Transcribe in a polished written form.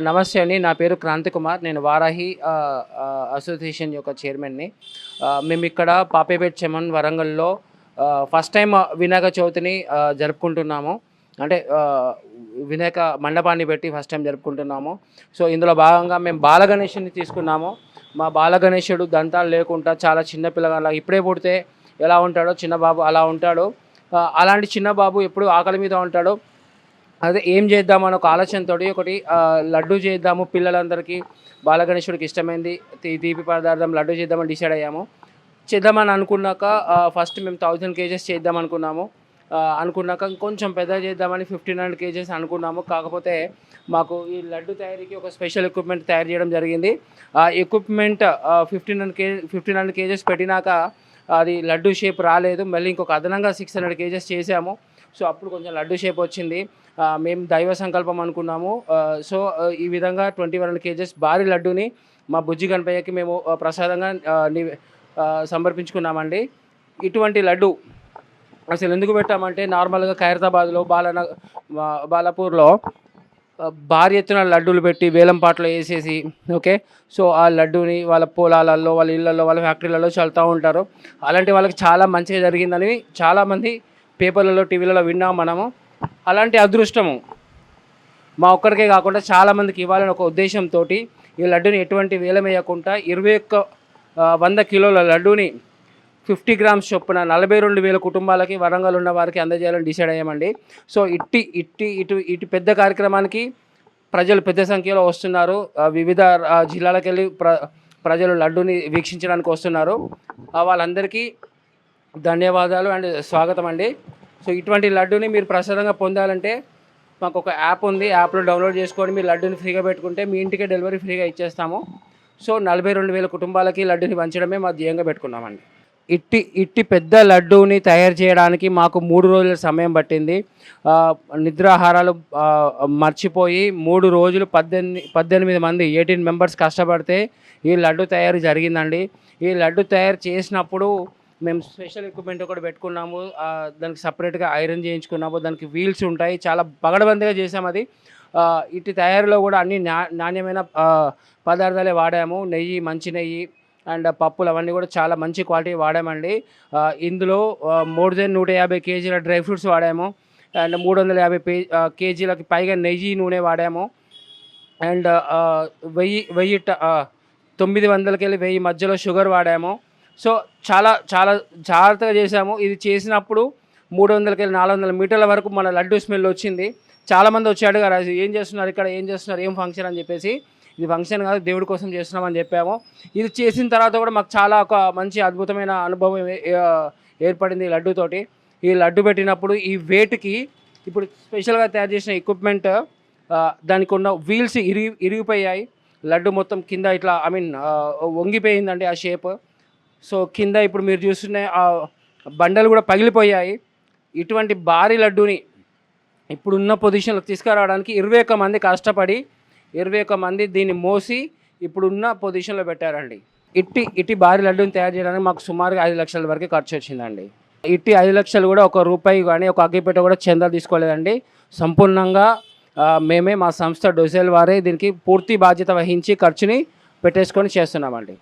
నమస్తే అండి. నా పేరు క్రాంతి కుమార్. నేను వారాహి అసోసియేషన్ యొక్క చైర్మన్‌ని. మేమిక్కడ పాపేపేట చెమన్ వరంగల్‌లో ఫస్ట్ టైమ్ వినాయక చవితిని జరుపుకుంటున్నాము. అంటే వినాయక మండపాన్ని పెట్టి ఫస్ట్ టైం జరుపుకుంటున్నాము. సో, ఇందులో భాగంగా మేము బాలగణేషుడిని తీసుకున్నాము. మా బాలగణేశుడు దంతాలు లేకుండా చాలా చిన్న పిల్లగాడిలా ఇప్పుడే పుడితే ఎలా ఉంటాడో చిన్న బాబు అలా ఉంటాడు. అలాంటి చిన్న బాబు ఎప్పుడు ఆకలి మీద ఉంటాడు. అదే ఏం చేద్దామని ఒక ఆలోచనతోటి ఒకటి లడ్డు చేద్దాము పిల్లలందరికీ బాలగణేశుడికి ఇష్టమైంది తీపి పదార్థం లడ్డు చేద్దామని డిసైడ్ అయ్యాము. చేద్దామని అనుకున్నాక ఫస్ట్ మేము 1000 కేజెస్ చేద్దాం అనుకున్నాము. అనుకున్నాక కొంచెం పెద్దగా చేద్దామని 1500 కేజెస్ అనుకున్నాము. కాకపోతే మాకు ఈ లడ్డు తయారీకి ఒక స్పెషల్ ఎక్విప్మెంట్ తయారు చేయడం జరిగింది. ఆ ఎక్విప్మెంట్ 1500 కేజెస్ పెట్టినాక అది లడ్డు షేప్ రాలేదు. మళ్ళీ ఇంకొక అదనంగా 600 కేజెస్ చేసాము. సో అప్పుడు కొంచెం లడ్డు షేప్ వచ్చింది. మేము దైవ సంకల్పం అనుకున్నాము. సో ఈ విధంగా 21 కేజెస్ భారీ లడ్డూని మా బుజ్జి గణపయ్యకి మేము ప్రసాదంగా సమర్పించుకున్నామండి. ఇటువంటి లడ్డు అసలు ఎందుకు పెట్టామంటే నార్మల్గా ఖైరతాబాద్లో బాలాపూర్లో భారీ ఎత్తున లడ్డూలు పెట్టి వేలం పాటలు వేసేసి ఓకే. సో ఆ లడ్డూని వాళ్ళ పొలాలలో వాళ్ళ ఇళ్ళల్లో వాళ్ళ ఫ్యాక్టరీలలో చల్లుతూ ఉంటారు. అలాంటి వాళ్ళకి చాలా మంచిగా జరిగిందని చాలామంది పేపర్లలో టీవీలలో విన్నాము మనము. అలాంటి అదృష్టము మా ఒక్కరికే కాకుండా చాలామందికి ఇవ్వాలని ఒక ఉద్దేశంతో ఈ లడ్డూని ఎటువంటి వేలం వేయకుండా 100 కిలోల లడ్డూని 50 గ్రామ్స్ చొప్పున 42,000 కుటుంబాలకి వరంగల్ ఉన్న వారికి అందజేయాలని డిసైడ్ అయ్యామండి. సో ఇటు పెద్ద కార్యక్రమానికి ప్రజలు పెద్ద సంఖ్యలో వస్తున్నారు. వివిధ జిల్లాలకు వెళ్ళి ప్రజలు లడ్డూని వీక్షించడానికి వస్తున్నారు. వాళ్ళందరికీ ధన్యవాదాలు అండ్ స్వాగతం అండి. సో ఇటువంటి లడ్డూని మీరు ప్రసాదంగా పొందాలంటే మాకు ఒక యాప్ ఉంది. యాప్లో డౌన్లోడ్ చేసుకొని మీరు లడ్డూని ఫ్రీగా పెట్టుకుంటే మీ ఇంటికే డెలివరీ ఫ్రీగా ఇచ్చేస్తాము. సో 42,000 కుటుంబాలకి లడ్డూని పంచడమే మా ధ్యేయంగా పెట్టుకున్నామండి. ఇట్టి పెద్ద లడ్డూని తయారు చేయడానికి మాకు 3 రోజుల సమయం పట్టింది. నిద్రాహారాలు మర్చిపోయి 3 రోజులు 18 మంది 18 మెంబర్స్ కష్టపడితే ఈ లడ్డు తయారు జరిగిందండి. ఈ లడ్డు తయారు చేసినప్పుడు మేము స్పెషల్ ఎక్విప్మెంట్ ఒకటి పెట్టుకున్నాము. దానికి సపరేట్గా ఐరన్ చేయించుకున్నాము. దానికి వీల్స్ ఉంటాయి. చాలా పగడబందిగా చేసాము అది. ఇటు తయారీలో కూడా అన్ని నాణ్యమైన పదార్థాలే వాడాము. నెయ్యి, మంచి నెయ్యి అండ్ పప్పులు అవన్నీ కూడా చాలా మంచి క్వాలిటీ వాడామండి. ఇందులో మోర్ దెన్ 150 కేజీల డ్రై ఫ్రూట్స్ వాడాము. అండ్ 350 కేజీలకి పైగా నెయ్యి నూనె వాడాము. అండ్ 900కి వెళ్ళి 1000 మధ్యలో షుగర్ వాడాము. సో చాలా చాలా జాగ్రత్తగా చేసాము. ఇది చేసినప్పుడు 300కి వెళ్ళి 400 మీటర్ల వరకు మన లడ్డు స్మెల్ వచ్చింది. చాలామంది వచ్చి అడిగారు, అది ఏం చేస్తున్నారు ఇక్కడ, ఏం చేస్తున్నారు, ఏం ఫంక్షన్ అని చెప్పేసి. ఇది ఫంక్షన్ కాదు, దేవుడి కోసం చేస్తున్నామని చెప్పాము. ఇది చేసిన తర్వాత కూడా మాకు చాలా ఒక మంచి అద్భుతమైన అనుభవం ఏర్పడింది ఈ లడ్డూతోటి. ఈ లడ్డు పెట్టినప్పుడు ఈ వెయిట్కి ఇప్పుడు స్పెషల్గా తయారు చేసిన ఎక్విప్మెంట్ దానికి ఉన్న వీల్స్ ఇరిగిపోయాయి. లడ్డు మొత్తం కింద ఇట్లా వంగిపోయిందండి ఆ షేప్. సో కింద ఇప్పుడు మీరు చూస్తున్న ఆ బండలు కూడా పగిలిపోయాయి. ఇటువంటి భారీ లడ్డూని ఇప్పుడున్న పొజిషన్లో తీసుకురావడానికి 21 మంది కష్టపడి 21 మంది దీన్ని మోసి ఇప్పుడున్న పొజిషన్లో పెట్టారండి. ఇట్టి భారీ లడ్డూని తయారు చేయడానికి మాకు సుమారుగా 5 లక్షల వరకు ఖర్చు వచ్చిందండి. 5 లక్షలు కూడా ఒక రూపాయి కానీ ఒక అగ్గిపెట్ట కూడా చందాలు తీసుకోలేదండి. సంపూర్ణంగా మేమే మా సంస్థ డొసెల్ వారే దీనికి పూర్తి బాధ్యత వహించి ఖర్చుని పెట్టేసుకొని చేస్తున్నామండి.